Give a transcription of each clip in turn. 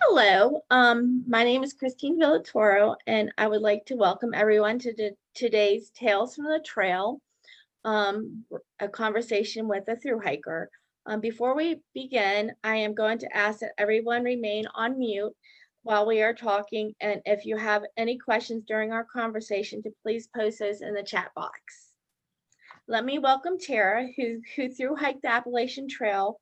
Hello, my name is Christine Villatoro, and I would like to welcome everyone to today's Tales from the Trail, a conversation with a thru hiker. Before we begin, I am going to ask that everyone remain on mute while we are talking, and if you have any questions during our conversation, to please post those in the chat box. Let me welcome Tara, who thru hiked the Appalachian Trail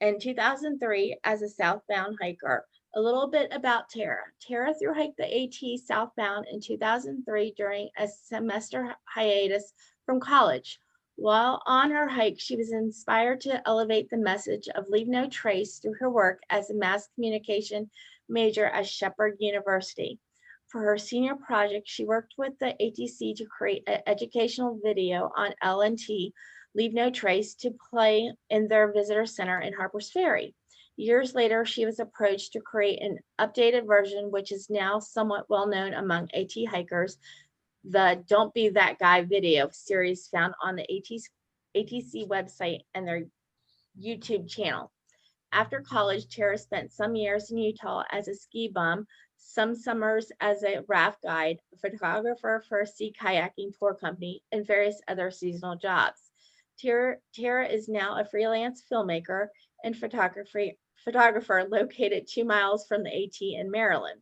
in 2003 as a southbound hiker. A little bit about Tara. Tara thru hiked the AT Southbound in 2003 during a semester hiatus from college. While on her hike, she was inspired to elevate the message of leave no trace through her work as a mass communication major at Shepherd University. For her senior project, she worked with the ATC to create an educational video on LNT, Leave No Trace, to play in their visitor center in Harpers Ferry. Years later, she was approached to create an updated version, which is now somewhat well known among AT hikers, the Don't Be That Guy video series found on the ATC website and their YouTube channel. After college, Tara spent some years in Utah as a ski bum, some summers as a raft guide, a photographer for a sea kayaking tour company, and various other seasonal jobs. Tara is now a freelance filmmaker and photographer located 2 miles from the AT in Maryland.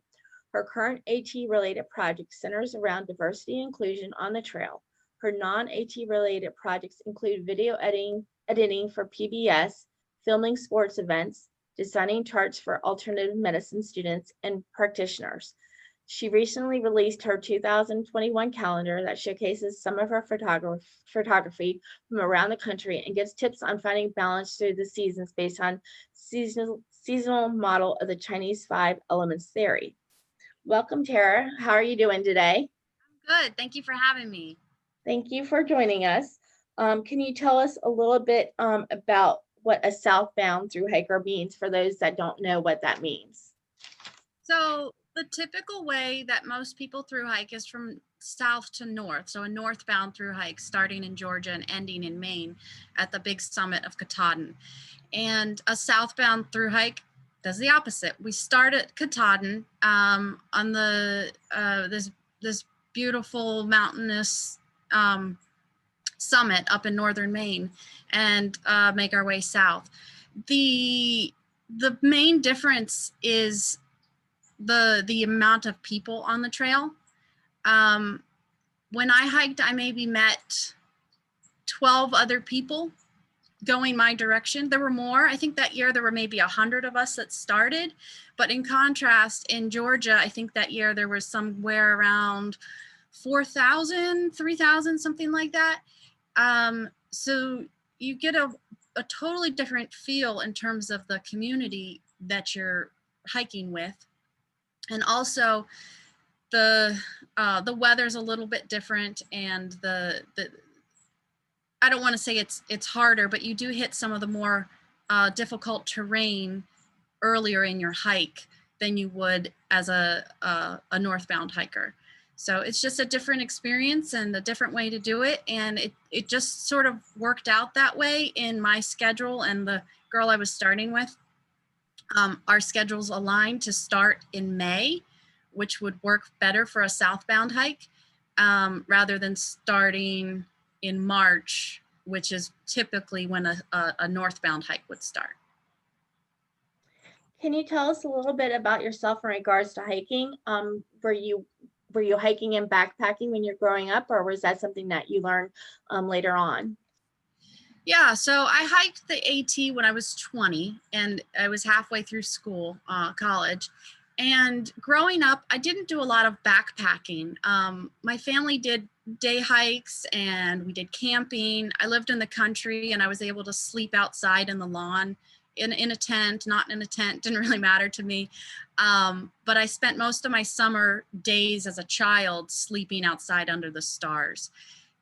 Her current AT-related project centers around diversity and inclusion on the trail. Her non-AT-related projects include video editing for PBS, filming sports events, designing charts for alternative medicine students and practitioners. She recently released her 2021 calendar that showcases some of her photography from around the country and gives tips on finding balance through the seasons based on seasonal model of the Chinese 5 elements theory. Welcome, Tara. How are you doing today? I'm good. Thank you for having me. Thank you for joining us. Can you tell us a little bit about what a southbound thru hiker means for those that don't know what that means? So the typical way that most people thru hike is from south to north. So a northbound thru hike starting in Georgia and ending in Maine at the big summit of Katahdin. And a southbound thru hike does the opposite. We start at Katahdin on the this beautiful mountainous summit up in northern Maine and make our way south. The main difference is the amount of people on the trail. When I hiked, I maybe met 12 other people going my direction. There were more. I think that year there were maybe 100 of us that started. But in contrast, in Georgia, I think that year there was somewhere around 4,000, 3,000, something like that. So you get a totally different feel in terms of the community that you're hiking with. And also the weather's a little bit different, and the I don't want to say it's harder, but you do hit some of the more difficult terrain earlier in your hike than you would as a northbound hiker. So it's just a different experience and a different way to do it. And it just sort of worked out that way in my schedule and the girl I was starting with. Our schedules aligned to start in May, which would work better for a southbound hike rather than starting in March, which is typically when a northbound hike would start. Can you tell us a little bit about yourself in regards to hiking? Were you hiking and backpacking when you're growing up, or was that something that you learned later on? Yeah, so I hiked the AT when I was 20, and I was halfway through school, college. And growing up, I didn't do a lot of backpacking. My family did day hikes and we did camping. I lived in the country and I was able to sleep outside in the lawn in a tent, not in a tent, didn't really matter to me. But I spent most of my summer days as a child sleeping outside under the stars.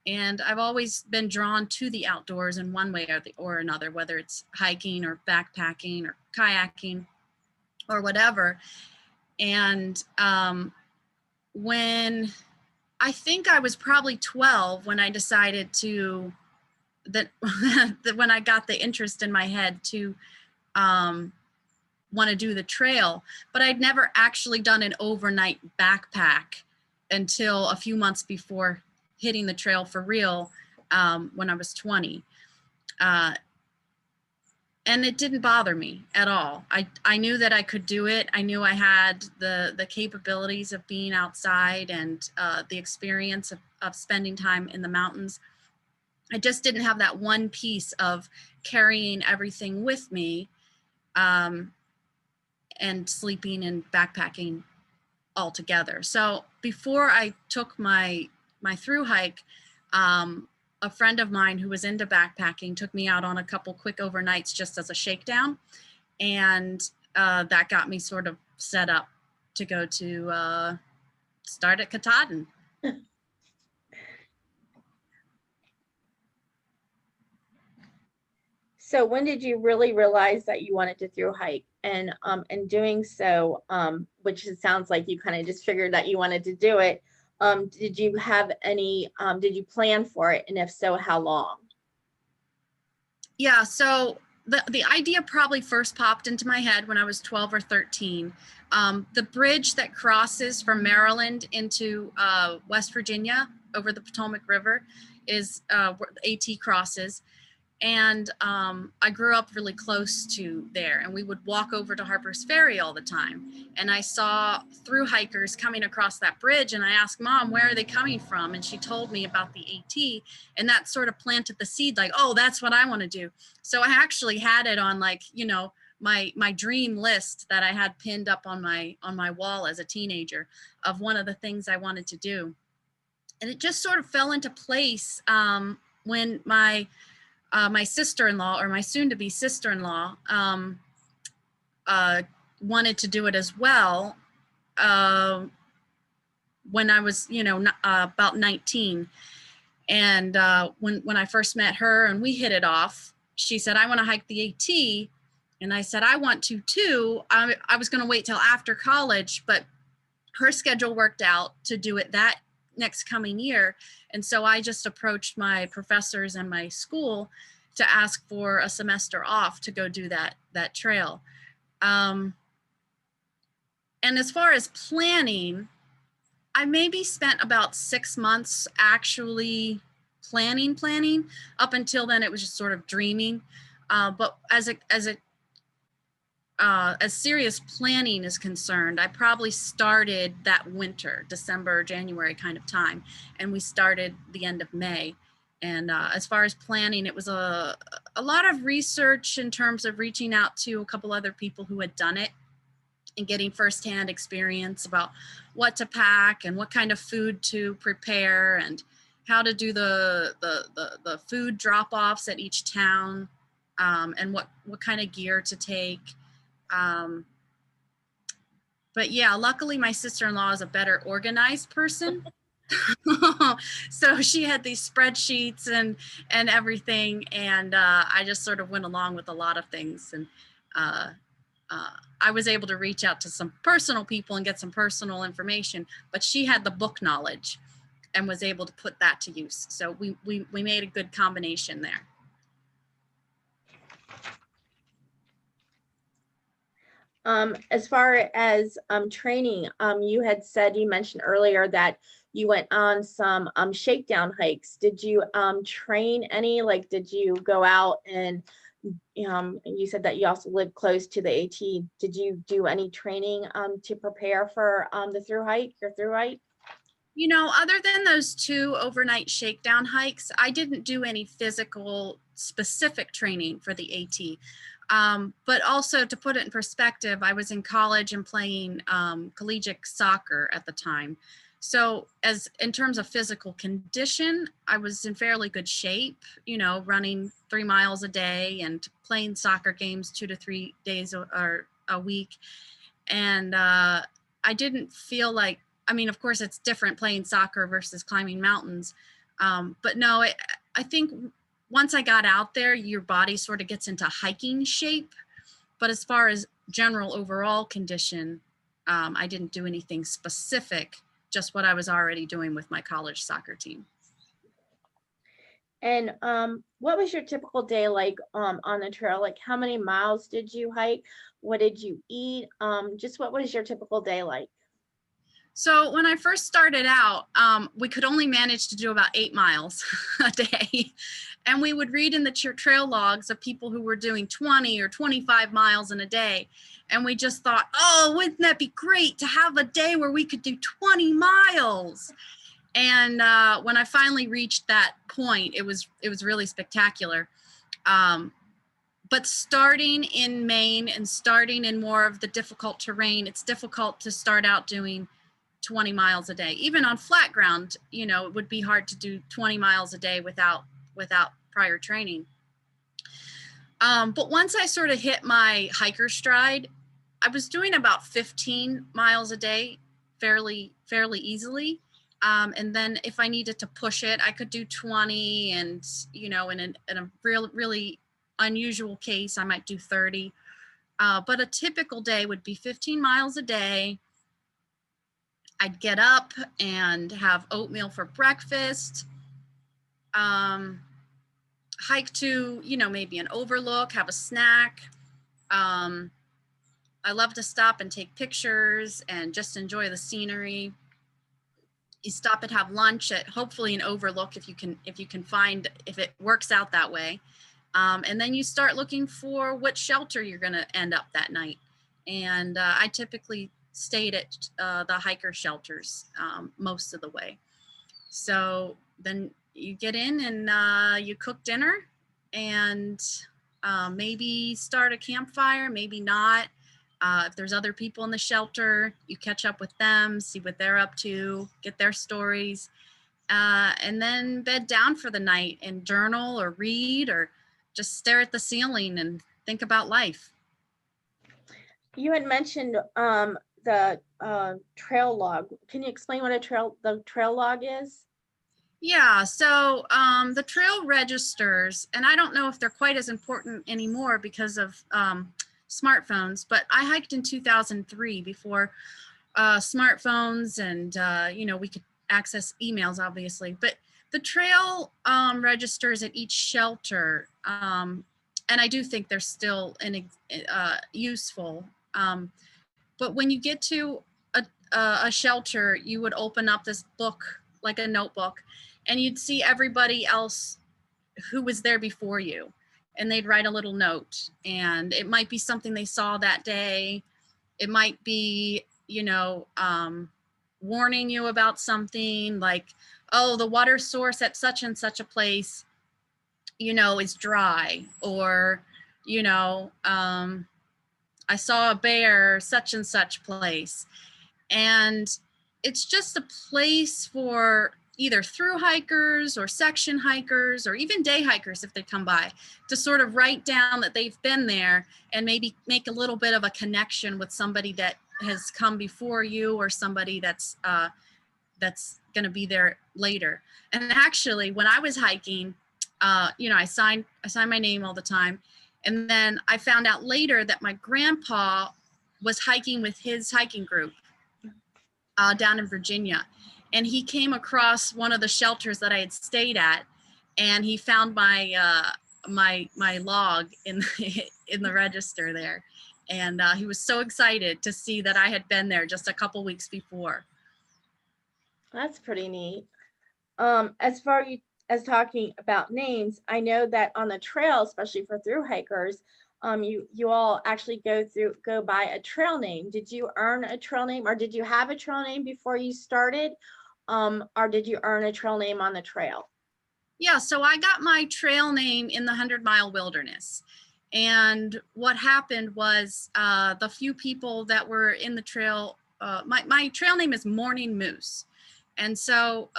And I've always been drawn to the outdoors in one way or another, whether it's hiking or backpacking or kayaking or whatever. And when I think I was probably 12 when I decided that when I got the interest in my head to want to do the trail, but I'd never actually done an overnight backpack until a few months before hitting the trail for real, when I was 20. And it didn't bother me at all. I knew that I could do it. I knew I had the capabilities of being outside and the experience of spending time in the mountains. I just didn't have that one piece of carrying everything with me, and sleeping and backpacking all together. So before I took my thru hike, a friend of mine who was into backpacking took me out on a couple quick overnights just as a shakedown. And that got me sort of set up to go to start at Katahdin. So when did you really realize that you wanted to thru hike? And in doing so, which it sounds like you kind of just figured that you wanted to do it, did you have any, did you plan for it? And if so, how long? Yeah, so the idea probably first popped into my head when I was 12 or 13. The bridge that crosses from Maryland into West Virginia over the Potomac River is where the AT crosses. And I grew up really close to there, and we would walk over to Harper's Ferry all the time. And I saw thru hikers coming across that bridge, and I asked Mom, where are they coming from? And she told me about the AT, and that sort of planted the seed, like, oh, that's what I want to do. So I actually had it on, like, you know, my dream list that I had pinned up on my wall as a teenager of one of the things I wanted to do. And it just sort of fell into place when my sister-in-law, or my soon-to-be sister-in-law, wanted to do it as well when I was, you know, about 19. And when I first met her and we hit it off, she said, I want to hike the AT. And I said, I want to too. I was going to wait till after college, but her schedule worked out to do it that next coming year. And so I just approached my professors and my school to ask for a semester off to go do that trail. And as far as planning, I maybe spent about 6 months actually planning. Up until then, it was just sort of dreaming. But as serious planning is concerned, I probably started that winter, December, January kind of time, and we started the end of May. And as far as planning, it was a lot of research in terms of reaching out to a couple other people who had done it and getting firsthand experience about what to pack and what kind of food to prepare and how to do the food drop-offs at each town, and what kind of gear to take. But yeah, luckily my sister-in-law is a better organized person. So she had these spreadsheets and everything, and I just sort of went along with a lot of things. And I was able to reach out to some personal people and get some personal information, but she had the book knowledge and was able to put that to use. So we made a good combination there. As far as training, you had said, you mentioned earlier that you went on some shakedown hikes. Did you train any? Like, did you go out and you said that you also lived close to the AT. Did you do any training to prepare for the thru hike, your thru hike? You know, other than those 2 overnight shakedown hikes, I didn't do any physical specific training for the AT. But also, to put it in perspective, I was in college and playing collegiate soccer at the time. So in terms of physical condition, I was in fairly good shape, you know, running 3 miles a day and playing soccer games 2 to 3 days or a week. And I didn't feel like, I mean, of course, it's different playing soccer versus climbing mountains. But no, I think once I got out there, your body sort of gets into hiking shape. But as far as general overall condition, I didn't do anything specific, just what I was already doing with my college soccer team. And what was your typical day like on the trail? Like how many miles did you hike? What did you eat? Just what was your typical day like? So when I first started out, we could only manage to do about 8 miles a day. And we would read in the trail logs of people who were doing 20 or 25 miles in a day. And we just thought, oh, wouldn't that be great to have a day where we could do 20 miles? And when I finally reached that point, it was really spectacular. But starting in Maine and starting in more of the difficult terrain, it's difficult to start out doing 20 miles a day. Even on flat ground, you know, it would be hard to do 20 miles a day without prior training. But once I sort of hit my hiker stride, I was doing about 15 miles a day fairly easily. And then if I needed to push it, I could do 20, and, you know, in a really unusual case, I might do 30. But a typical day would be 15 miles a day. I'd get up and have oatmeal for breakfast, hike to, you know, maybe an overlook, have a snack. I love to stop and take pictures and just enjoy the scenery. You stop and have lunch at hopefully an overlook if you can find, if it works out that way. And then you start looking for what shelter you're going to end up that night. And I typically stayed at the hiker shelters most of the way. So then you get in and you cook dinner and maybe start a campfire, maybe not. If there's other people in the shelter, you catch up with them, see what they're up to, get their stories, and then bed down for the night and journal or read or just stare at the ceiling and think about life. You had mentioned the trail log. Can you explain what the trail log is? Yeah, so the trail registers, and I don't know if they're quite as important anymore because of smartphones, but I hiked in 2003 before smartphones and, you know, we could access emails, obviously. But the trail registers at each shelter, and I do think they're still useful. But when you get to a shelter, you would open up this book, like a notebook, and you'd see everybody else who was there before you. And they'd write a little note, and it might be something they saw that day. It might be, you know, warning you about something like, oh, the water source at such and such a place, you know, is dry, or, you know, I saw a bear such and such place. And it's just a place for either through hikers or section hikers or even day hikers, if they come by, to sort of write down that they've been there and maybe make a little bit of a connection with somebody that has come before you or somebody that's going to be there later. And actually, when I was hiking, you know, I signed my name all the time. And then I found out later that my grandpa was hiking with his hiking group down in Virginia. And he came across one of the shelters that I had stayed at, and he found my my log in the register there. And he was so excited to see that I had been there just a couple weeks before. That's pretty neat. As far as talking about names, I know that on the trail, especially for thru hikers, you all actually go by a trail name. Did you earn a trail name, or did you have a trail name before you started? Or did you earn a trail name on the trail? Yeah, so I got my trail name in the 100-mile wilderness. And what happened was the few people that were in the trail, my trail name is Morning Moose. And so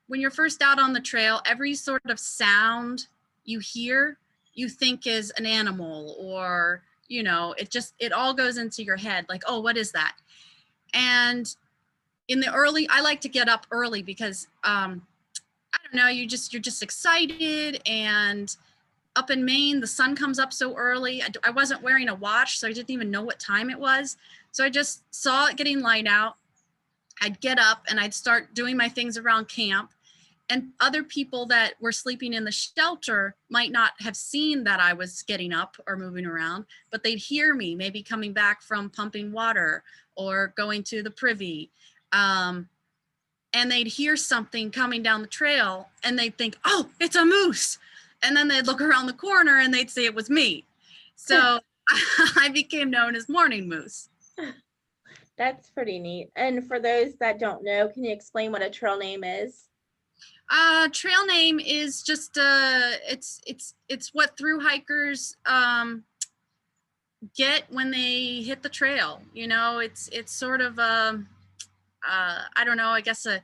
when you're first out on the trail, every sort of sound you hear, you think is an animal, or, you know, it all goes into your head like, oh, what is that? And I like to get up early because I don't know, you're just excited. And up in Maine, the sun comes up so early. I wasn't wearing a watch, so I didn't even know what time it was. So I just saw it getting light out. I'd get up and I'd start doing my things around camp. other people that were sleeping in the shelter might not have seen that I was getting up or moving around, but they'd hear me maybe coming back from pumping water or going to the privy. And they'd hear something coming down the trail and they'd think, oh, it's a moose. And then they'd look around the corner and they'd say it was me. So I became known as Morning Moose. That's pretty neat. And for those that don't know, can you explain what a trail name is? Trail name is just it's what thru hikers get when they hit the trail. You know, it's sort of I don't know, I guess a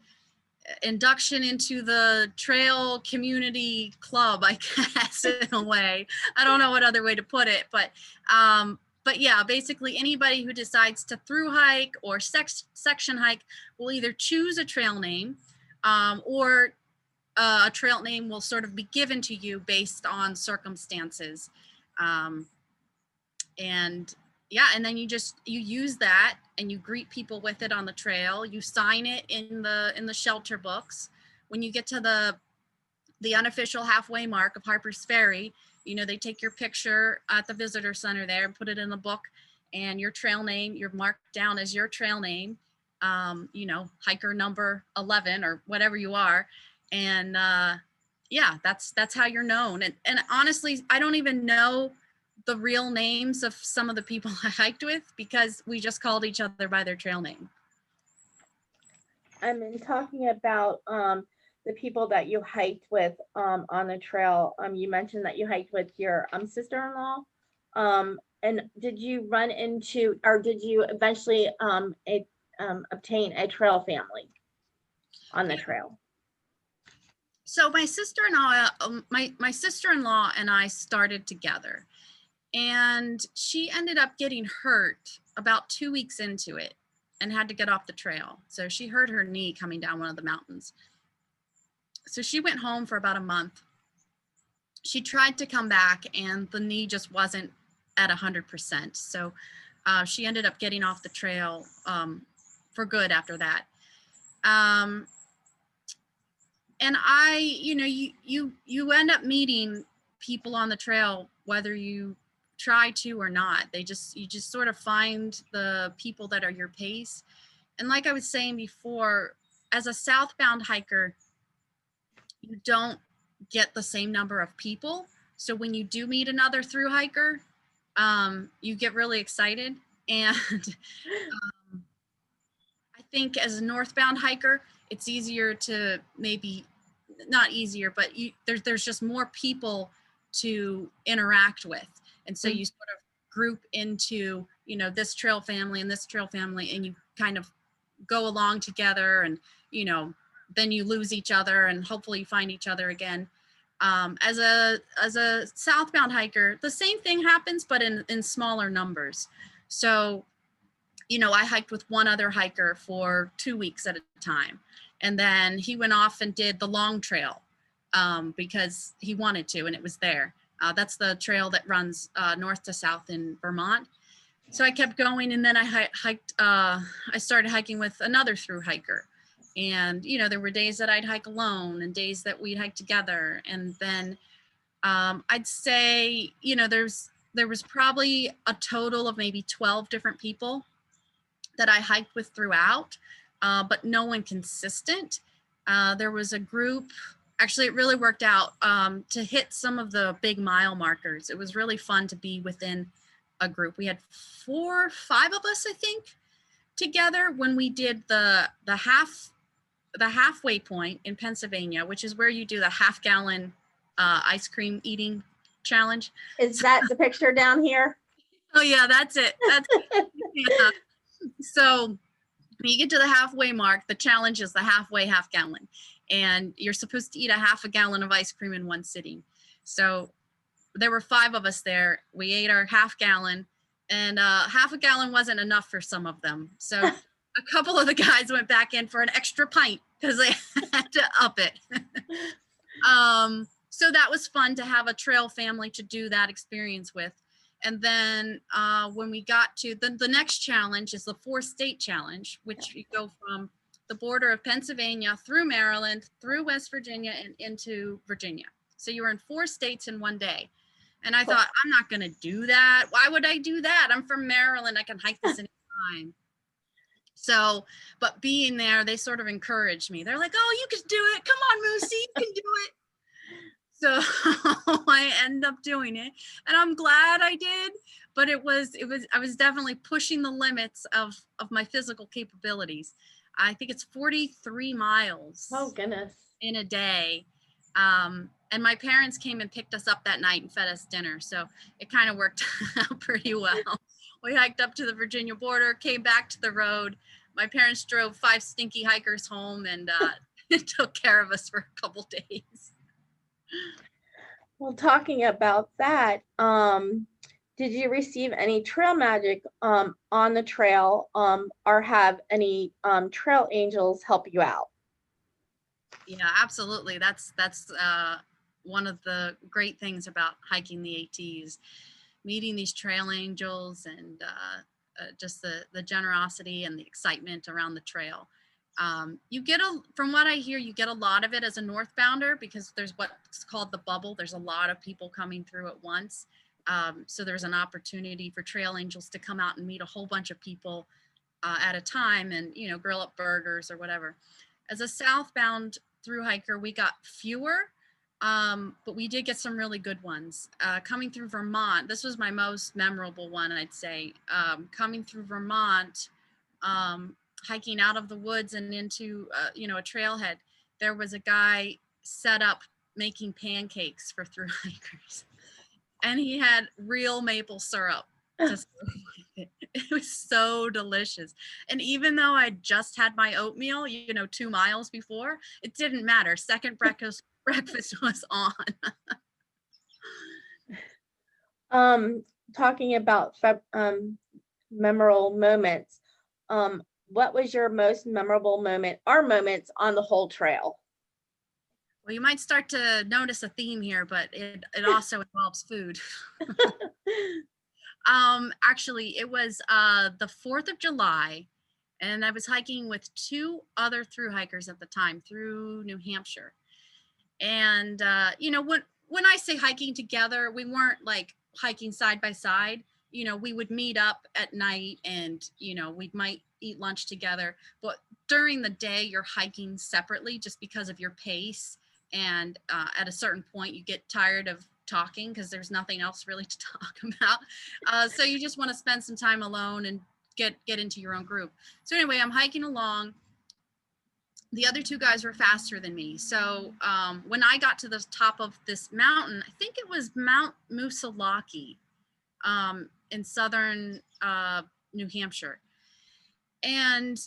induction into the trail community club, I guess, in a way. I don't know what other way to put it, but yeah, basically anybody who decides to thru hike or section hike will either choose a trail name, or a trail name will sort of be given to you based on circumstances. And yeah, and then you use that and you greet people with it on the trail. You sign it in the shelter books. When you get to the unofficial halfway mark of Harper's Ferry, you know, they take your picture at the visitor center there and put it in the book, and your trail name, you're marked down as your trail name, you know, hiker number 11 or whatever you are. And yeah, that's how you're known. And honestly, I don't even know the real names of some of the people I hiked with because we just called each other by their trail name. I'm talking about the people that you hiked with on the trail. You mentioned that you hiked with your sister-in-law. And did you run into, or did you eventually obtain a trail family on the trail? So my sister-in-law, my sister-in-law and I started together, and she ended up getting hurt about 2 weeks into it and had to get off the trail. So she hurt her knee coming down one of the mountains. So she went home for about a month. She tried to come back and the knee just wasn't at 100%. So she ended up getting off the trail for good after that. And you know, you end up meeting people on the trail, whether you try to or not. You just sort of find the people that are your pace. And like I was saying before, as a southbound hiker, you don't get the same number of people. So when you do meet another thru hiker, you get really excited. And I think as a northbound hiker, it's easier to maybe, not easier, but there's just more people to interact with. And so you sort of group into, you know, this trail family and this trail family, and you kind of go along together, and, you know, then you lose each other and hopefully you find each other again. As a southbound hiker, the same thing happens, but in smaller numbers. So, you know, I hiked with one other hiker for 2 weeks at a time. And then he went off and did the long trail because he wanted to, and it was there. That's the trail that runs north to south in Vermont. So I kept going, and then I started hiking with another thru hiker. And, you know, there were days that I'd hike alone and days that we'd hike together. And then I'd say, you know, there was probably a total of maybe 12 different people that I hiked with throughout, but no one consistent. There was a group, actually it really worked out to hit some of the big mile markers. It was really fun to be within a group. We had 4 or 5 of us, I think, together when we did the halfway point in Pennsylvania, which is where you do the half-gallon ice cream eating challenge. Is that the picture down here? Oh yeah, that's it. That's it. Yeah. So when you get to the halfway mark, the challenge is the halfway half gallon, and you're supposed to eat a half a gallon of ice cream in one sitting. So there were 5 of us there. We ate our half gallon, and half a gallon wasn't enough for some of them. So a couple of the guys went back in for an extra pint because they had to up it. So that was fun to have a trail family to do that experience with. And then when we got to the next challenge is the 4-state challenge, which you go from the border of Pennsylvania, through Maryland, through West Virginia, and into Virginia. So you were in 4 states in one day. And I thought, I'm not going to do that. Why would I do that? I'm from Maryland. I can hike this anytime. So, but being there, they sort of encouraged me. They're like, oh, you can do it. Come on, Moosey, you can do it. So I ended up doing it, and I'm glad I did, but I was definitely pushing the limits of my physical capabilities. I think it's 43 miles. Oh, goodness. In a day. And my parents came and picked us up that night and fed us dinner. So it kind of worked out pretty well. We hiked up to the Virginia border, came back to the road. My parents drove 5 stinky hikers home and took care of us for a couple days. Well, talking about that, did you receive any trail magic on the trail, or have any trail angels help you out? Yeah, absolutely. That's one of the great things about hiking the ATs, meeting these trail angels, and just the generosity and the excitement around the trail. You get from what I hear, you get a lot of it as a northbounder because there's what's called the bubble. There's a lot of people coming through at once. So there's an opportunity for trail angels to come out and meet a whole bunch of people at a time and, grill up burgers or whatever. As a southbound through hiker, we got fewer, but we did get some really good ones. Coming through Vermont, this was my most memorable one, I'd say. Coming through Vermont, hiking out of the woods and into a trailhead, there was a guy set up making pancakes for thru hikers, and he had real maple syrup to serve with it. It was so delicious. And even though I just had my oatmeal 2 miles before, it didn't matter. Second breakfast was on. Talking about memorable moments, what was your most memorable moment or moments on the whole trail? Well, you might start to notice a theme here, but it also involves food. Actually, it was the 4th of July, and I was hiking with 2 other thru hikers at the time through New Hampshire. And when I say hiking together, we weren't like hiking side by side. We would meet up at night and we might eat lunch together, but during the day you're hiking separately just because of your pace. And at a certain point you get tired of talking because there's nothing else really to talk about. So you just want to spend some time alone and get into your own group. So anyway, I'm hiking along. The other 2 guys were faster than me. So when I got to the top of this mountain, I think it was Mount Moosilauke in southern New Hampshire. And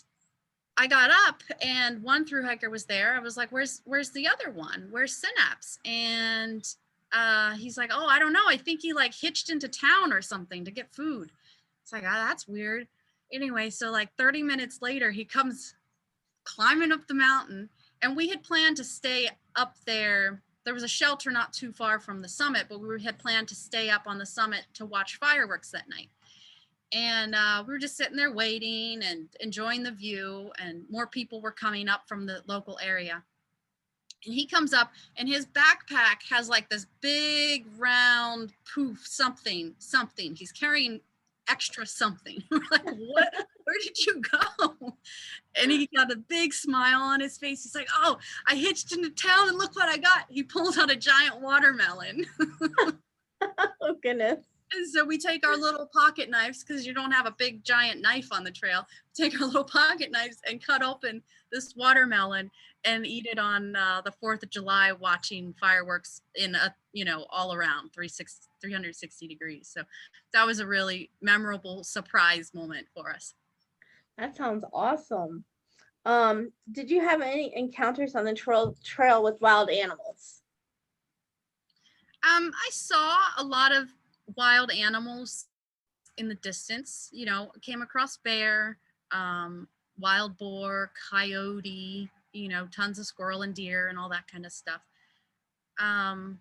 I got up and one thru hiker was there. I was like, where's the other one? Where's Synapse? And he's like, oh, I don't know. I think he like hitched into town or something to get food. It's like, that's weird. Anyway, so like 30 minutes later, he comes climbing up the mountain, and we had planned to stay up there. There was a shelter not too far from the summit, but we had planned to stay up on the summit to watch fireworks that night. And we were just sitting there waiting and enjoying the view, and more people were coming up from the local area. And he comes up, and his backpack has like this big round poof something. He's carrying extra something. We're like, what? Where did you go? And he got a big smile on his face. He's like, oh, I hitched into town and look what I got. He pulls out a giant watermelon. Oh, goodness. And so we take our little pocket knives, because you don't have a big giant knife on the trail. Take our little pocket knives and cut open this watermelon and eat it on the 4th of July, watching fireworks in all around 360 degrees. So that was a really memorable surprise moment for us. That sounds awesome. Did you have any encounters on the trail with wild animals? I saw a lot of wild animals in the distance. Came across bear, wild boar, coyote, tons of squirrel and deer and all that kind of stuff. I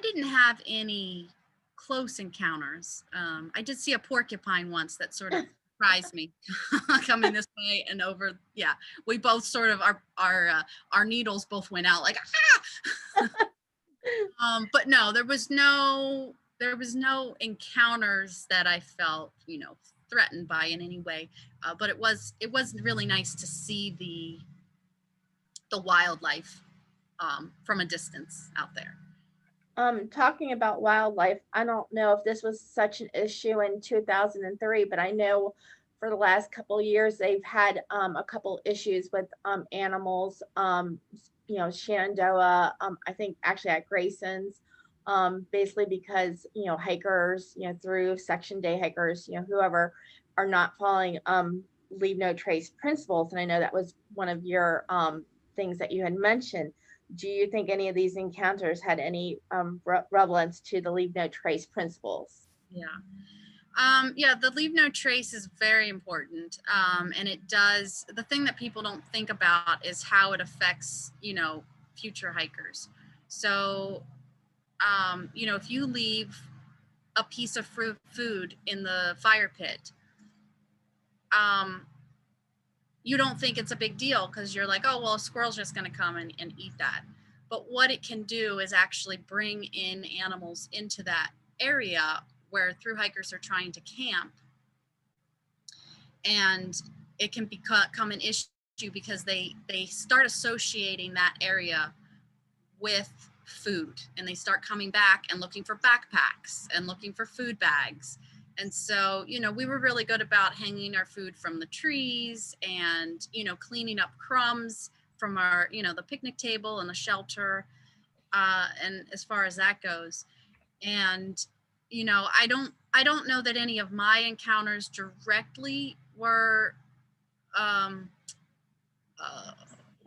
didn't have any close encounters. I did see a porcupine once that sort of surprised me coming this way and over. Yeah, we both sort of our needles both went out like ah. But no, there was no encounters that I felt, threatened by in any way. But it was really nice to see the wildlife from a distance out there. Talking about wildlife, I don't know if this was such an issue in 2003, but I know for the last couple of years they've had a couple issues with animals. Shenandoah, I think actually at Grayson's, basically because hikers, through section day hikers, whoever are not following leave no trace principles, and I know that was one of your things that you had mentioned. Do you think any of these encounters had any relevance to the leave no trace principles? Yeah. Yeah, the leave no trace is very important. And it does, the thing that people don't think about is how it affects, future hikers. So, if you leave a piece of food in the fire pit, you don't think it's a big deal because you're like, oh, well, a squirrel's just going to come and eat that. But what it can do is actually bring in animals into that area where thru hikers are trying to camp. And it can become an issue because they start associating that area with food, and they start coming back and looking for backpacks and looking for food bags. And so, we were really good about hanging our food from the trees and, cleaning up crumbs from our, the picnic table and the shelter. And as far as that goes, and, I don't know that any of my encounters directly were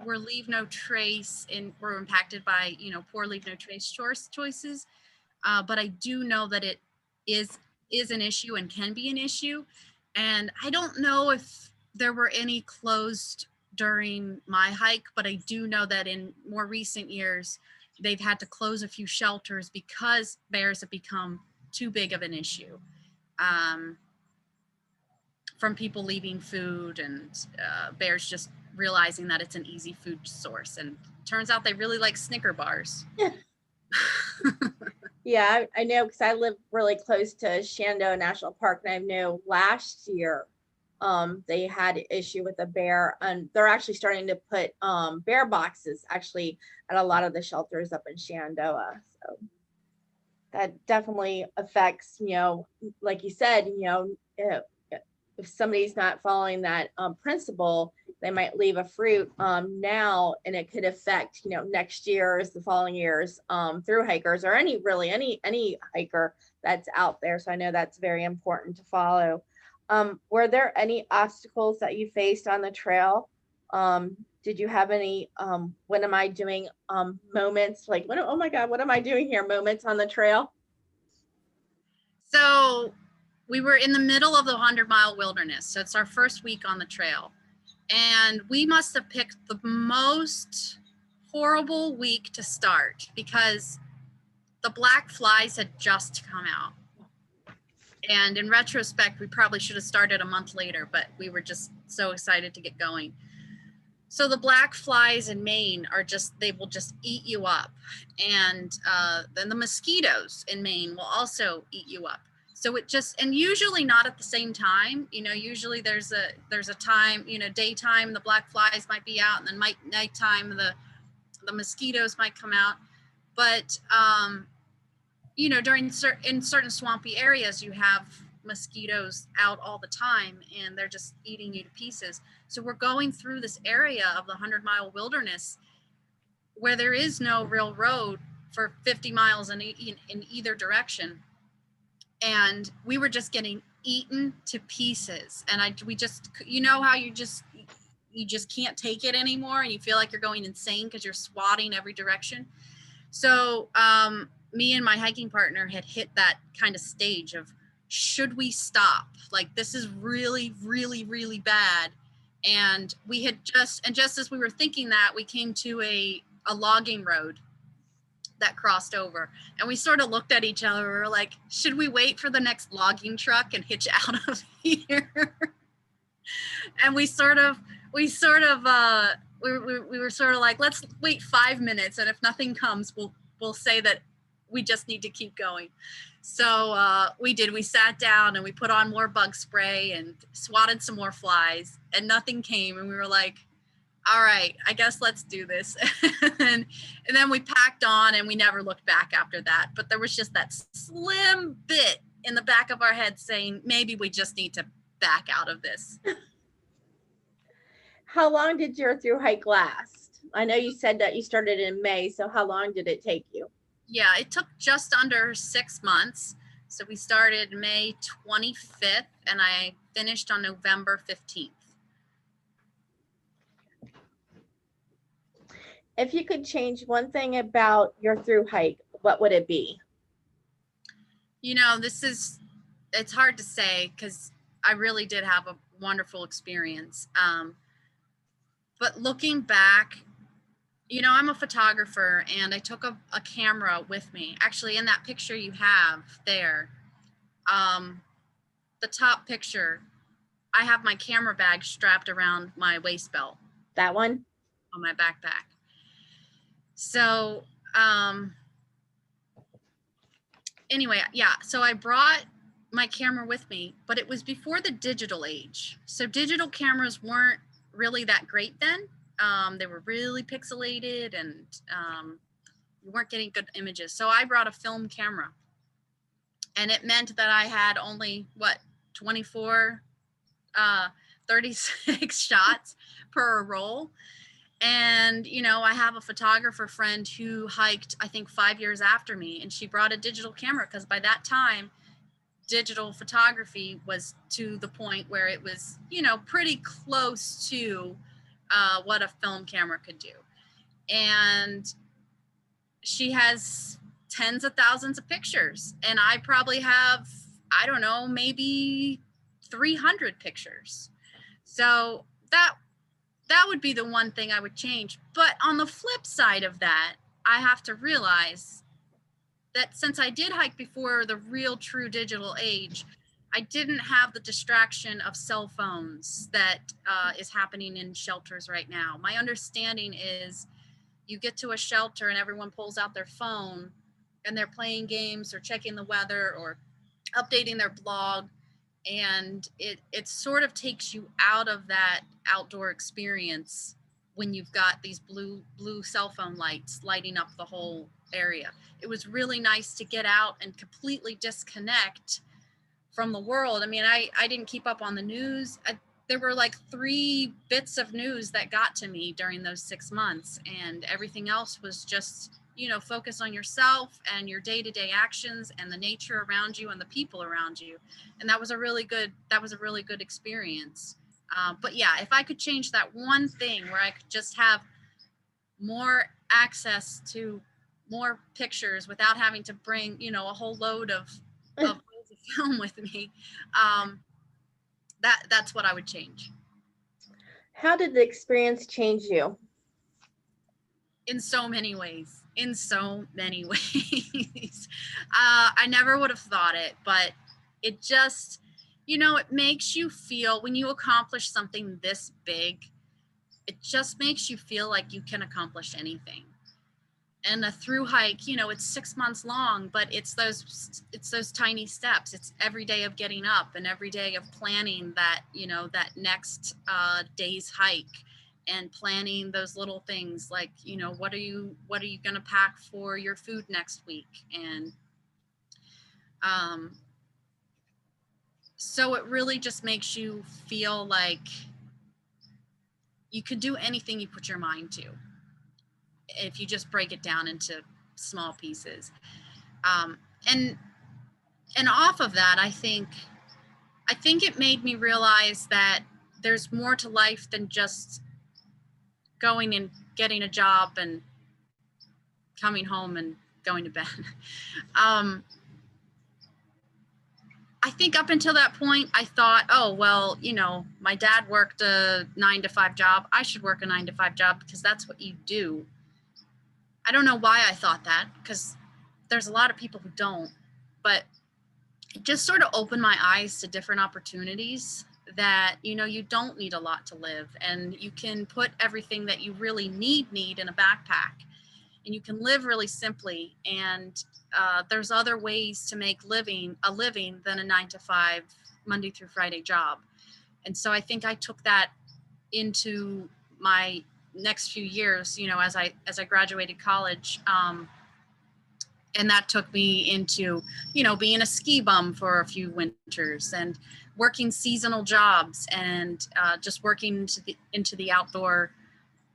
leave no trace and were impacted by, poor leave no trace choices. But I do know that it is an issue and can be an issue. And I don't know if there were any closed during my hike, but I do know that in more recent years, they've had to close a few shelters because bears have become too big of an issue. From people leaving food and bears just realizing that it's an easy food source. And turns out they really like Snicker bars. Yeah, I know because I live really close to Shenandoah National Park, and I know last year they had an issue with a bear, and they're actually starting to put bear boxes actually at a lot of the shelters up in Shenandoah. So that definitely affects, like you said, if somebody's not following that principle, they might leave a fruit now, and it could affect, next year's, the following years through hikers, or any hiker that's out there. So I know that's very important to follow. Were there any obstacles that you faced on the trail? Did you have any what am I doing moments, like, oh my God, what am I doing here moments on the trail? So we were in the middle of the 100-mile wilderness. So it's our first week on the trail. And we must have picked the most horrible week to start because the black flies had just come out. And in retrospect, we probably should have started a month later, but we were just so excited to get going. So the black flies in Maine they will just eat you up. And then the mosquitoes in Maine will also eat you up. So and usually not at the same time, usually there's a time, daytime, the black flies might be out, and then nighttime, the mosquitoes might come out. But, in certain swampy areas, you have mosquitoes out all the time, and they're just eating you to pieces. So we're going through this area of the 100-mile wilderness where there is no real road for 50 miles in either direction. And we were just getting eaten to pieces. And we just, how you just can't take it anymore, and you feel like you're going insane because you're swatting every direction. So me and my hiking partner had hit that kind of stage of, should we stop? Like, this is really, really, really bad. And we had just as we were thinking that, we came to a logging road that crossed over, and we sort of looked at each other. We were like, should we wait for the next logging truck and hitch out of here? And we were sort of like, let's wait 5 minutes, and if nothing comes, we'll say that we just need to keep going. So we did. We sat down and we put on more bug spray and swatted some more flies, and nothing came. And we were like, all right, I guess let's do this. and then we packed on, and we never looked back after that. But there was just that slim bit in the back of our head saying, maybe we just need to back out of this. How long did your through hike last? I know you said that you started in May, so how long did it take you? Yeah, it took just under 6 months. So we started May 25th and I finished on November 15th. If you could change one thing about your through hike, what would it be? You know, it's hard to say because I really did have a wonderful experience. But looking back, you know, I'm a photographer and I took a camera with me. Actually, in that picture you have there, the top picture, I have my camera bag strapped around my waist belt. That one? On my backpack. So, anyway, yeah, so I brought my camera with me, but it was before the digital age. So digital cameras weren't really that great then. They were really pixelated and you weren't getting good images. So I brought a film camera, and it meant that I had only 24, 36 shots per roll. And, you know, I have a photographer friend who hiked, I think 5 years after me, and she brought a digital camera because by that time, digital photography was to the point where it was, you know, pretty close to what a film camera could do. And she has tens of thousands of pictures, and I probably have, I don't know, maybe 300 pictures. So that would be the one thing I would change. But on the flip side of that, I have to realize that since I did hike before the real true digital age, I didn't have the distraction of cell phones that is happening in shelters right now. My understanding is you get to a shelter and everyone pulls out their phone and they're playing games or checking the weather or updating their blog. And it sort of takes you out of that outdoor experience when you've got these blue cell phone lights lighting up the whole area. It was really nice to get out and completely disconnect from the world. I mean, I didn't keep up on the news. There were like 3 bits of news that got to me during those 6 months, and everything else was just, you know, focus on yourself and your day-to-day actions and the nature around you and the people around you. And that was a really good experience. But yeah, if I could change that one thing where I could just have more access to more pictures without having to bring, you know, a whole load of film with me, that's what I would change. How did the experience change you? In so many ways. I never would have thought it, but it just, you know, it makes you feel, when you accomplish something this big, it just makes you feel like you can accomplish anything. And a through hike, you know, it's 6 months long, but it's those tiny steps. It's every day of getting up and every day of planning that, you know, that next day's hike, and planning those little things like, you know, what are you going to pack for your food next week? And so it really just makes you feel like you could do anything you put your mind to, if you just break it down into small pieces. And off of that, I think it made me realize that there's more to life than just going and getting a job and coming home and going to bed. I think up until that point, I thought, oh, well, you know, my dad worked a 9-to-5 job. I should work a 9-to-5 job because that's what you do. I don't know why I thought that, because there's a lot of people who don't, but it just sort of opened my eyes to different opportunities that, you know, you don't need a lot to live, and you can put everything that you really need in a backpack, and you can live really simply. And there's other ways to make a living than a 9 to 5 Monday through Friday job. And so I think I took that into my next few years, you know, as I graduated college. And that took me into, you know, being a ski bum for a few winters and working seasonal jobs, and just working into the outdoor,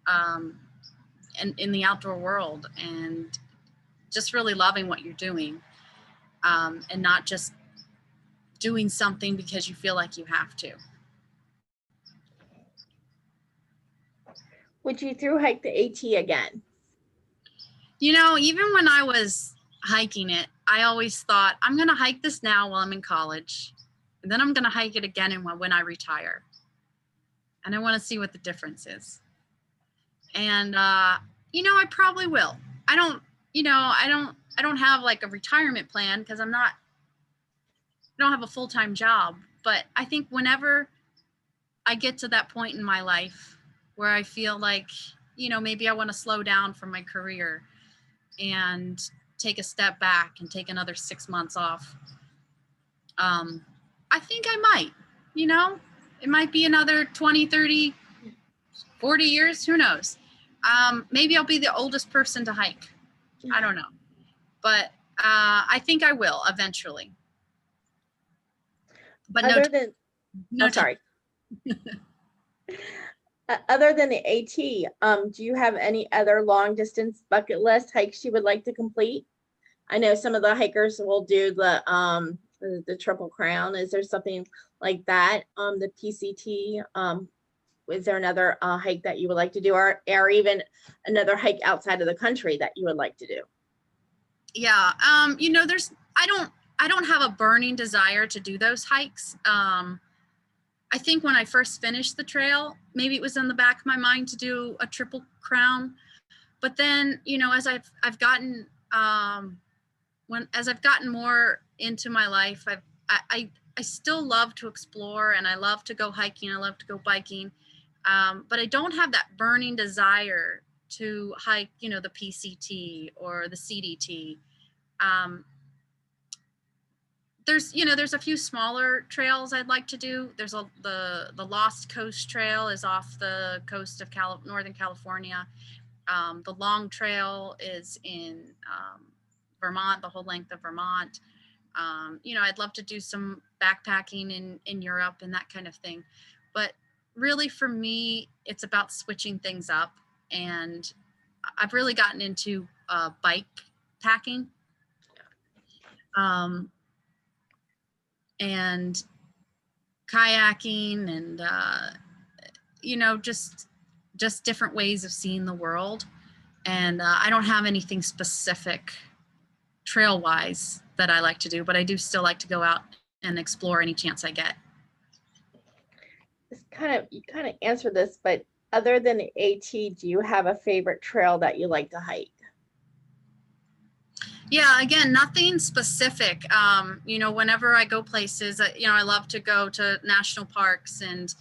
and in the outdoor world, and just really loving what you're doing, and not just doing something because you feel like you have to. Would you through hike the AT again? You know, even when I was hiking it, I always thought, I'm going to hike this now while I'm in college, and then I'm going to hike it again when I retire. And I want to see what the difference is. And, you know, I probably will. I don't have like a retirement plan, because I don't have a full-time job. But I think whenever I get to that point in my life where I feel like, you know, maybe I want to slow down from my career and take a step back and take another 6 months off, I think I might, you know, it might be another 20, 30, 40 years, who knows? Maybe I'll be the oldest person to hike. I don't know. But I think I will eventually. But Other than, no, sorry. Other than the AT, do you have any other long distance bucket list hikes you would like to complete? I know some of the hikers will do the Triple Crown. Is there something like that? The PCT. Is there another hike that you would like to do, or even another hike outside of the country that you would like to do? Yeah. You know, I don't have a burning desire to do those hikes. I think when I first finished the trail, maybe it was in the back of my mind to do a Triple Crown. But then, you know, as I've gotten more into my life, I still love to explore, and I love to go hiking. I love to go biking, but I don't have that burning desire to hike, you know, the PCT or the CDT. There's a few smaller trails I'd like to do. There's the Lost Coast Trail is off the coast of Northern California. The Long Trail is in Vermont, the whole length of Vermont. You know, I'd love to do some backpacking in Europe and that kind of thing. But really, for me, it's about switching things up. And I've really gotten into bike packing. And kayaking, and you know, just different ways of seeing the world. And I don't have anything specific trail wise that I like to do, but I do still like to go out and explore any chance I get. You kind of answered this, but other than the AT, do you have a favorite trail that you like to hike? Yeah, again, nothing specific. You know, whenever I go places, you know, I love to go to national parks and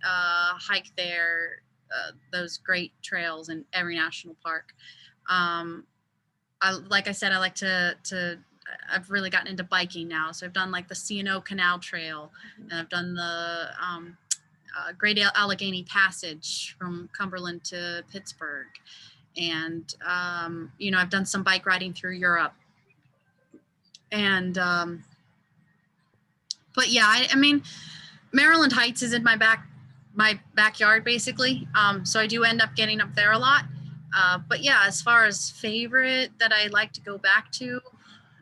hike there, those great trails in every national park. Like I said, I like to I've really gotten into biking now. So I've done like the C&O Canal Trail, and I've done the Great Allegheny Passage from Cumberland to Pittsburgh. And, you know, I've done some bike riding through Europe. And, but yeah, I mean, Maryland Heights is in my backyard, basically. So I do end up getting up there a lot. But yeah, as far as favorite that I like to go back to,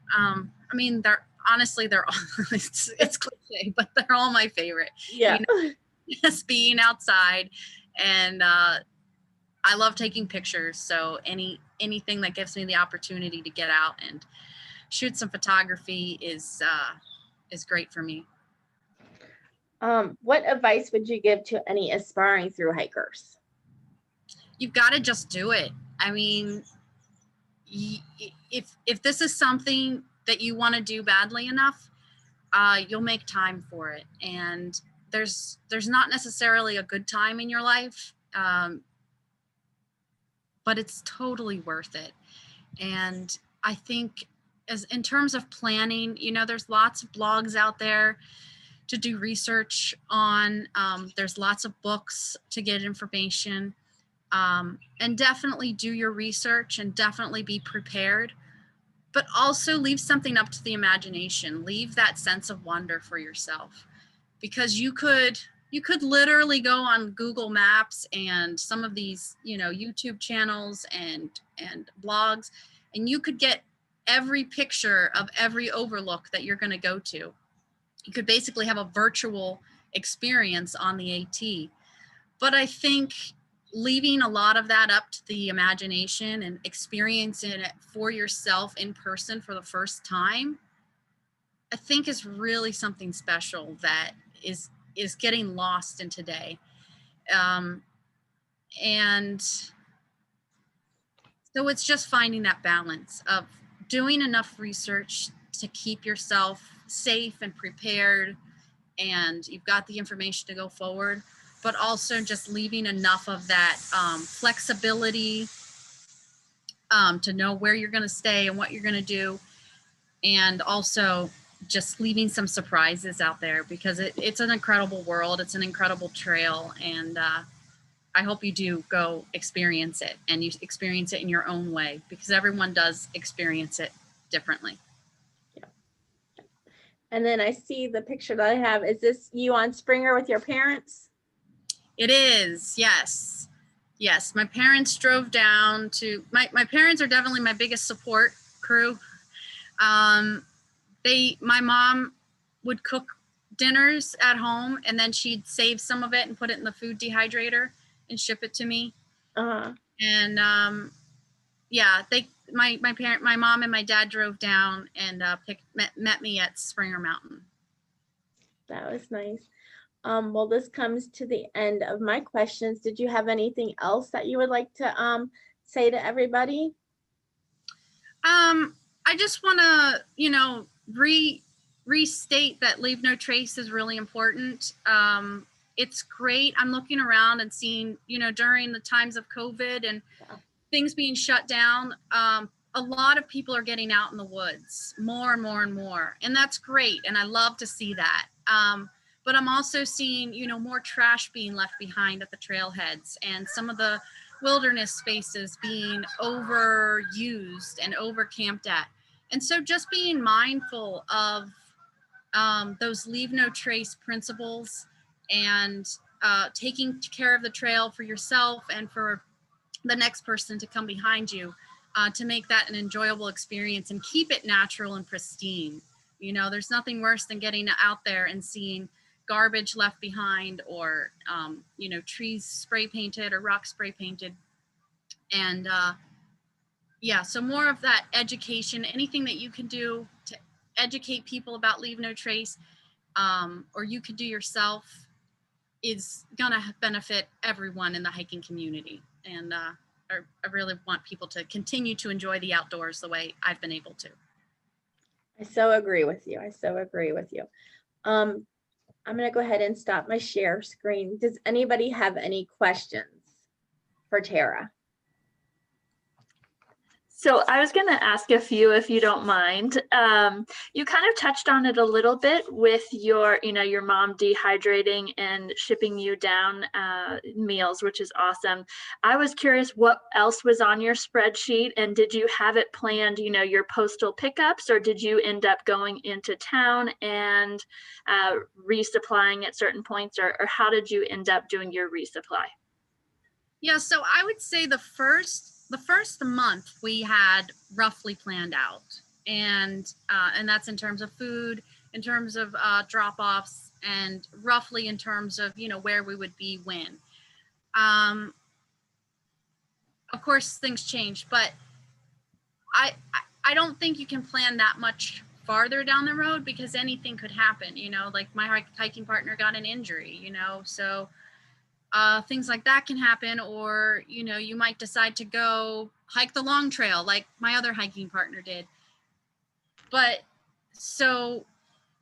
I mean, they're all, it's cliche, but they're all my favorite. Yeah. You know, just being outside, and, I love taking pictures. So anything that gives me the opportunity to get out and shoot some photography is great for me. What advice would you give to any aspiring thru hikers? You've got to just do it. I mean, if this is something that you want to do badly enough, you'll make time for it. And there's not necessarily a good time in your life, but it's totally worth it. And I think as in terms of planning, you know, there's lots of blogs out there to do research on. There's lots of books to get information, and definitely do your research and definitely be prepared, but also leave something up to the imagination. Leave that sense of wonder for yourself, because you could literally go on Google Maps and some of these, you know, YouTube channels and blogs, and you could get every picture of every overlook that you're going to go to. You could basically have a virtual experience on the AT. But I think leaving a lot of that up to the imagination and experiencing it for yourself in person for the first time, I think is really something special that is getting lost in today. And so it's just finding that balance of doing enough research to keep yourself safe and prepared, and you've got the information to go forward, but also just leaving enough of that flexibility to know where you're going to stay and what you're going to do, and also just leaving some surprises out there, because it's an incredible world. It's an incredible trail, and I hope you do go experience it, and you experience it in your own way, because everyone does experience it differently. Yeah. And then I see the picture that I have. Is this you on Springer with your parents? It is, yes. Yes, my parents drove down to, my parents are definitely my biggest support crew. My mom would cook dinners at home, and then she'd save some of it and put it in the food dehydrator and ship it to me. And yeah, my mom and my dad drove down and met me at Springer Mountain. That was nice. Well, this comes to the end of my questions. Did you have anything else that you would like to say to everybody? I just want to, you know, restate that leave no trace is really important. It's great. I'm looking around and seeing, you know, during the times of COVID and things being shut down, a lot of people are getting out in the woods more and more and more. And that's great. And I love to see that. But I'm also seeing, you know, more trash being left behind at the trailheads, and some of the wilderness spaces being overused and over camped at. And so just being mindful of those leave no trace principles, and taking care of the trail for yourself and for the next person to come behind you, to make that an enjoyable experience and keep it natural and pristine. You know, there's nothing worse than getting out there and seeing garbage left behind, or you know, trees spray painted or rocks spray painted. And yeah, so more of that education, anything that you can do to educate people about leave no trace, or you could do yourself, is gonna benefit everyone in the hiking community. And I really want people to continue to enjoy the outdoors the way I've been able to. I so agree with you. I so agree with you. I'm going to go ahead and stop my share screen. Does anybody have any questions for Tara? So I was going to ask a few, if you don't mind. You kind of touched on it a little bit with your, you know, your mom dehydrating and shipping you down meals, which is awesome. I was curious what else was on your spreadsheet, and did you have it planned, you know, your postal pickups, or did you end up going into town and resupplying at certain points, or how did you end up doing your resupply? Yeah, so I would say the first month we had roughly planned out, and that's in terms of food, in terms of drop-offs, and roughly in terms of, you know, where we would be when. Of course, things change, but I don't think you can plan that much farther down the road, because anything could happen. You know, like my hiking partner got an injury, you know, so things like that can happen. Or, you know, you might decide to go hike the long trail like my other hiking partner did. But so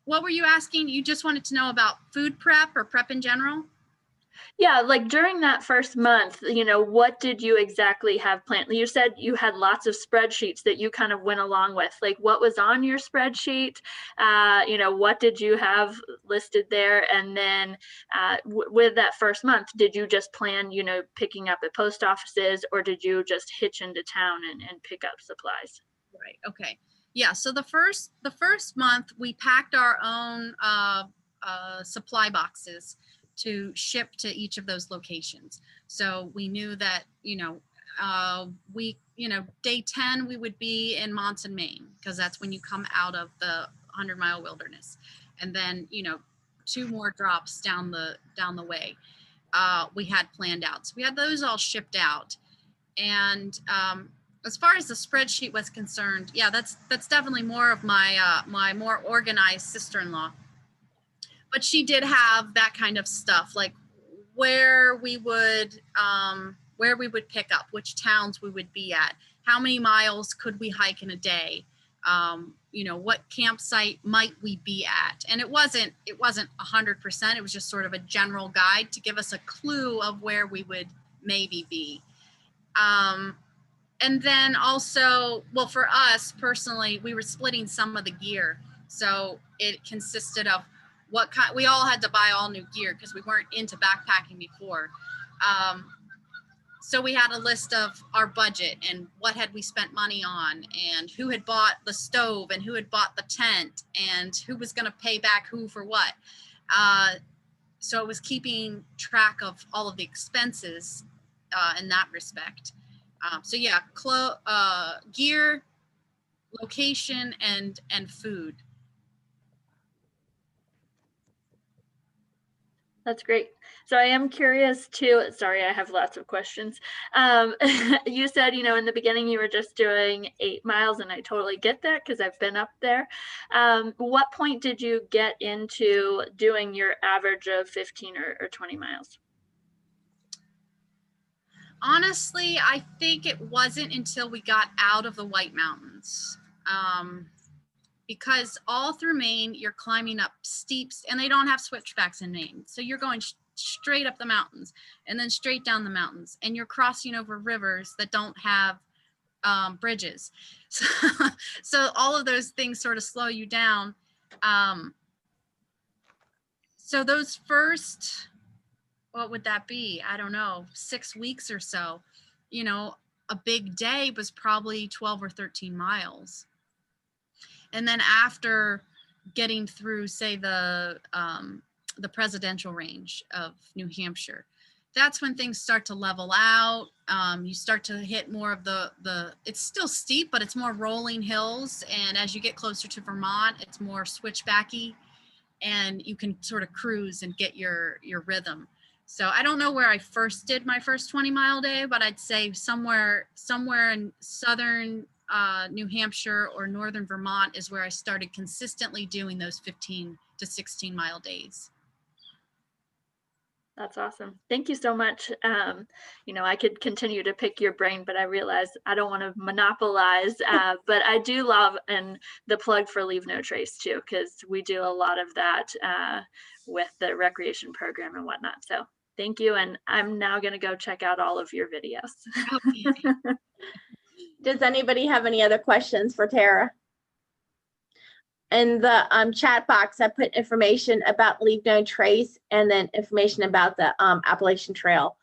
what were you asking? You just wanted to know about food prep or prep in general? Yeah, like during that first month, what did you exactly have planned? You said you had lots of spreadsheets that you kind of went along with. Like, what was on your spreadsheet? What did you have listed there? And then with that first month, did you just plan, picking up at post offices, or did you just hitch into town and pick up supplies? Right. Okay. Yeah. So the first month we packed our own supply boxes to ship to each of those locations. So we knew that, day 10 we would be in Monson, Maine, because that's when you come out of the 100-mile wilderness, and then 2 more drops down the way we had planned out. So we had those all shipped out, and as far as the spreadsheet was concerned, yeah, that's definitely more of my my more organized sister-in-law. But she did have that kind of stuff, like where we would pick up, which towns we would be at, how many miles could we hike in a day, what campsite might we be at. And it wasn't 100%. It was just sort of a general guide to give us a clue of where we would maybe be. And then also, well, for us personally, we were splitting some of the gear. So it consisted of what kind, we all had to buy all new gear because we weren't into backpacking before. So we had a list of our budget and what had we spent money on, and who had bought the stove and who had bought the tent and who was going to pay back who for what. So it was keeping track of all of the expenses in that respect. So yeah, gear, location, and food. That's great. So I am curious too. Sorry, I have lots of questions. You said, in the beginning you were just doing 8 miles, and I totally get that because I've been up there. What point did you get into doing your average of 15 or 20 miles? Honestly, I think it wasn't until we got out of the White Mountains. Because all through Maine, you're climbing up steeps, and they don't have switchbacks in Maine. So you're going straight up the mountains and then straight down the mountains, and you're crossing over rivers that don't have bridges. So all of those things sort of slow you down. So those first, what would that be? I don't know, 6 weeks or so, a big day was probably 12 or 13 miles. And then after getting through, say, the presidential range of New Hampshire, that's when things start to level out. You start to hit more of the it's still steep, but it's more rolling hills. And as you get closer to Vermont, it's more switchbacky, and you can sort of cruise and get your rhythm. So I don't know where I first did my first 20-mile day, but I'd say somewhere in southern New Hampshire or northern Vermont is where I started consistently doing those 15 to 16-mile days. That's awesome. Thank you so much. I could continue to pick your brain, but I realize I don't want to monopolize, but I do love and the plug for Leave No Trace too, because we do a lot of that with the recreation program and whatnot. So thank you. And I'm now going to go check out all of your videos. Okay. Does anybody have any other questions for Tara? In the chat box, I put information about Leave No Trace and then information about the Appalachian Trail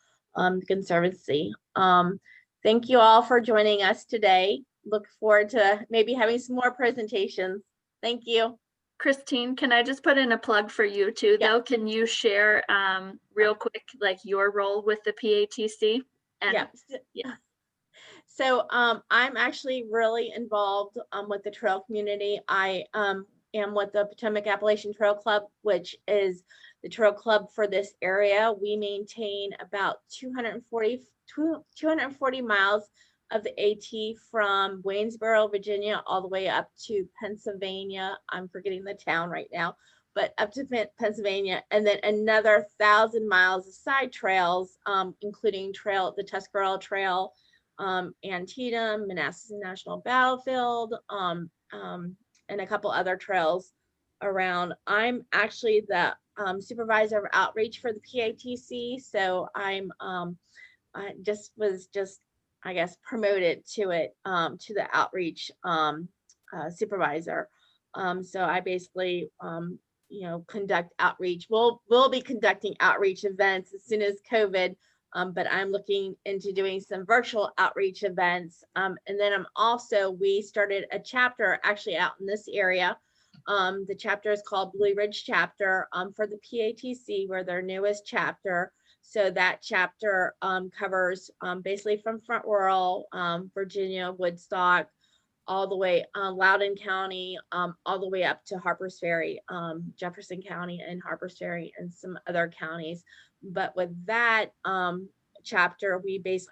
Conservancy. Thank you all for joining us today. Look forward to maybe having some more presentations. Thank you. Christine, can I just put in a plug for you too, though? Can you share real quick, like your role with the PATC? And, yeah. So I'm actually really involved with the trail community. I am with the Potomac Appalachian Trail Club, which is the trail club for this area. We maintain about 240 miles of the AT from Waynesboro, Virginia, all the way up to Pennsylvania. I'm forgetting the town right now, but up to Pennsylvania, and then another 1,000 miles of side trails, including the Tuscarora Trail, Antietam, Manassas National Battlefield, and a couple other trails around. I'm actually the supervisor of outreach for the PATC, so I was just, I guess, promoted to it, to the outreach supervisor. So I basically, conduct outreach. We'll be conducting outreach events as soon as COVID, but I'm looking into doing some virtual outreach events. And then we started a chapter actually out in this area. The chapter is called Blue Ridge Chapter for the PATC. We're their newest chapter. So that chapter covers basically from Front Rural, Virginia, Woodstock, all the way Loudoun County, all the way up to Harpers Ferry, Jefferson County and Harpers Ferry and some other counties. But with that chapter,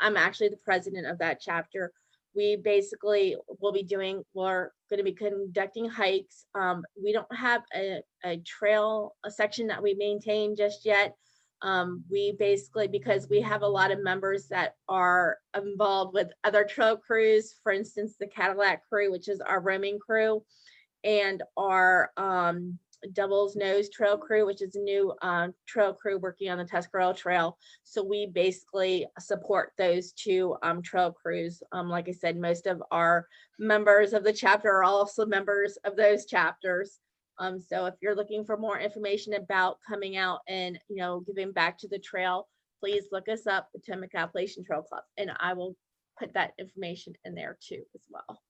I'm actually the president of that chapter. We basically we're going to be conducting hikes. We don't have a trail, a section that we maintain just yet. We basically, because we have a lot of members that are involved with other trail crews, for instance, the Cadillac crew, which is our roaming crew, and our Devil's Nose trail crew, which is a new trail crew working on the Tuscarora Trail. So we basically support those two trail crews. Like I said, most of our members of the chapter are also members of those chapters. So if you're looking for more information about coming out and, giving back to the trail, please look us up, Potomac Appalachian Trail Club, and I will put that information in there too as well.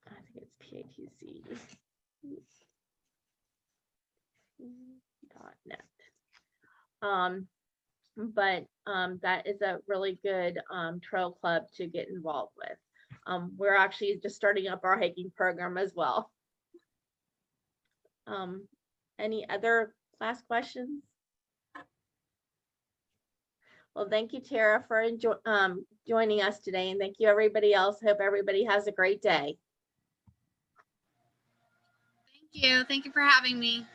I think it's PATC.net. But that is a really good trail club to get involved with. We're actually just starting up our hiking program as well. Any other last questions? Well, thank you, Tara, for joining us today, and thank you, everybody else. Hope everybody has a great day. Thank you. Thank you for having me.